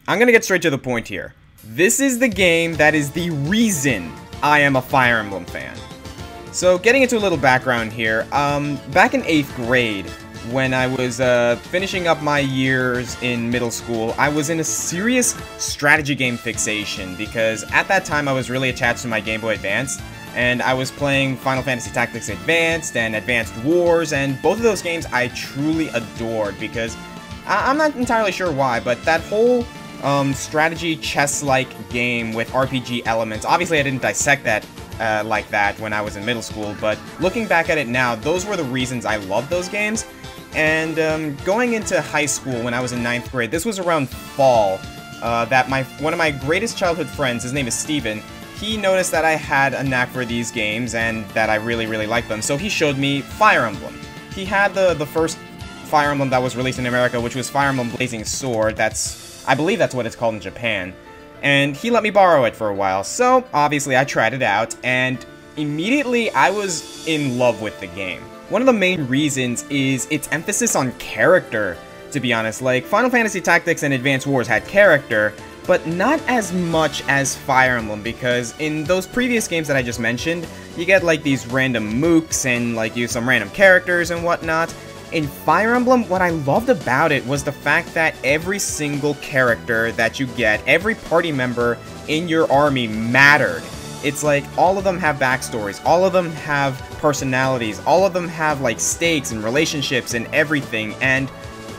I'm gonna get straight to the point here. This is the game that is the reason I am a Fire Emblem fan. So, getting into a little background here, back in 8th grade, when I was finishing up my years in middle school, I was in a serious strategy game fixation, because at that time I was really attached to my Game Boy Advance, and I was playing Final Fantasy Tactics Advanced and Advanced Wars, and both of those games I truly adored, because I'm not entirely sure why, but that whole strategy chess-like game with RPG elements, obviously I didn't dissect that like that when I was in middle school, but looking back at it now, those were the reasons I loved those games. And going into high school when I was in 9th grade, this was around fall, that one of my greatest childhood friends, his name is Steven, he noticed that I had a knack for these games and that I really, really liked them, so he showed me Fire Emblem. He had the first Fire Emblem that was released in America, which was Fire Emblem Blazing Sword. I believe that's what it's called in Japan. And he let me borrow it for a while, so obviously I tried it out, and immediately I was in love with the game. One of the main reasons is its emphasis on character, to be honest. Like, Final Fantasy Tactics and Advanced Wars had character, but not as much as Fire Emblem, because in those previous games that I just mentioned, you get like these random mooks and like use some random characters and whatnot. In Fire Emblem, what I loved about it was the fact that every single character that you get, every party member in your army mattered. It's like, all of them have backstories, all of them have personalities, all of them have, like, stakes and relationships and everything, and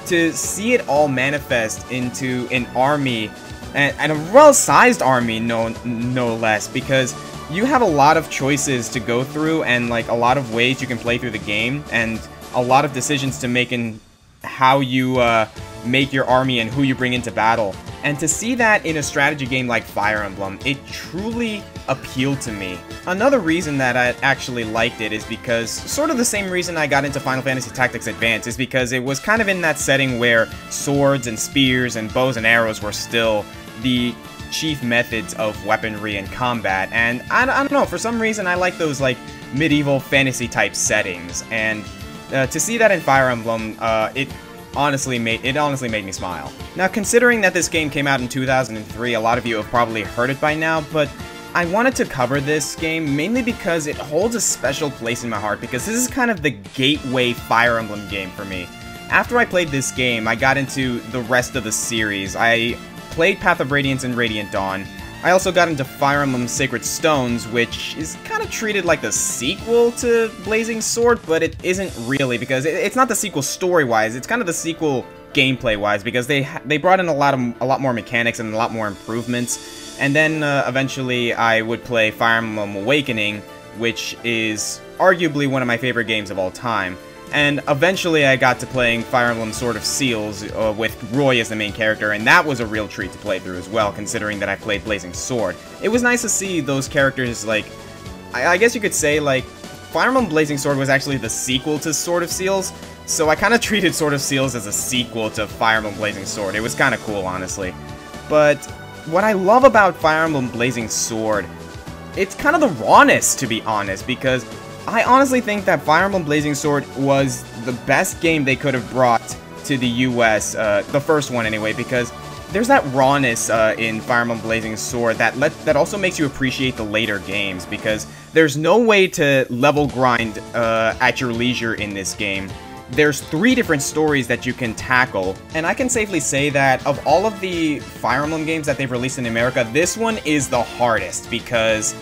to see it all manifest into an army, and a well-sized army, no less, because you have a lot of choices to go through, and, like, a lot of ways you can play through the game, and a lot of decisions to make in how you, make your army and who you bring into battle. And to see that in a strategy game like Fire Emblem, it truly appealed to me. Another reason that I actually liked it is because, sort of the same reason I got into Final Fantasy Tactics Advance, is because it was kind of in that setting where swords and spears and bows and arrows were still the chief methods of weaponry and combat, and I don't know, for some reason I like those, like, medieval fantasy type settings, and to see that in Fire Emblem, it honestly made me smile. Now, considering that this game came out in 2003, a lot of you have probably heard it by now, but I wanted to cover this game mainly because it holds a special place in my heart, because this is kind of the gateway Fire Emblem game for me. After I played this game, I got into the rest of the series. I played Path of Radiance and Radiant Dawn. I also got into Fire Emblem Sacred Stones, which is kind of treated like the sequel to Blazing Sword, but it isn't really, because it's not the sequel story-wise, it's kind of the sequel gameplay-wise, because they brought in a lot more mechanics and a lot more improvements. And then eventually I would play Fire Emblem Awakening, which is arguably one of my favorite games of all time. And eventually I got to playing Fire Emblem Sword of Seals with Roy as the main character, and that was a real treat to play through as well, considering that I played Blazing Sword. It was nice to see those characters, like, I guess you could say, like, Fire Emblem Blazing Sword was actually the sequel to Sword of Seals, so I kind of treated Sword of Seals as a sequel to Fire Emblem Blazing Sword. It was kind of cool, honestly. But what I love about Fire Emblem Blazing Sword, it's kind of the rawness, to be honest, because I honestly think that Fire Emblem Blazing Sword was the best game they could have brought to the US, the first one anyway, because there's that rawness in Fire Emblem Blazing Sword that also makes you appreciate the later games, because there's no way to level grind at your leisure in this game. There's 3 different stories that you can tackle, and I can safely say that of all of the Fire Emblem games that they've released in America, this one is the hardest, because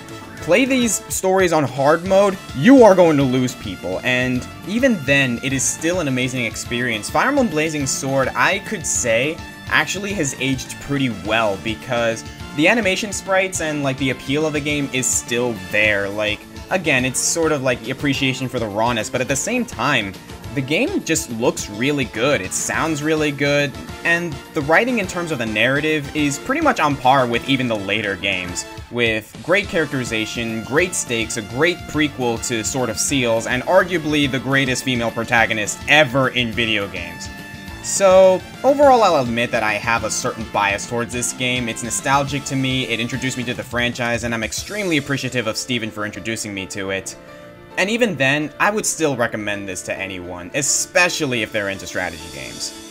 play these stories on hard mode, you are going to lose people, and even then, it is still an amazing experience. Fire Emblem Blazing Sword, I could say, actually has aged pretty well, because the animation sprites and, like, the appeal of the game is still there. Like, again, it's sort of like appreciation for the rawness, but at the same time, the game just looks really good, it sounds really good, and the writing in terms of the narrative is pretty much on par with even the later games, with great characterization, great stakes, a great prequel to Sword of Seals, and arguably the greatest female protagonist ever in video games. So, overall I'll admit that I have a certain bias towards this game. It's nostalgic to me, it introduced me to the franchise, and I'm extremely appreciative of Steven for introducing me to it. And even then, I would still recommend this to anyone, especially if they're into strategy games.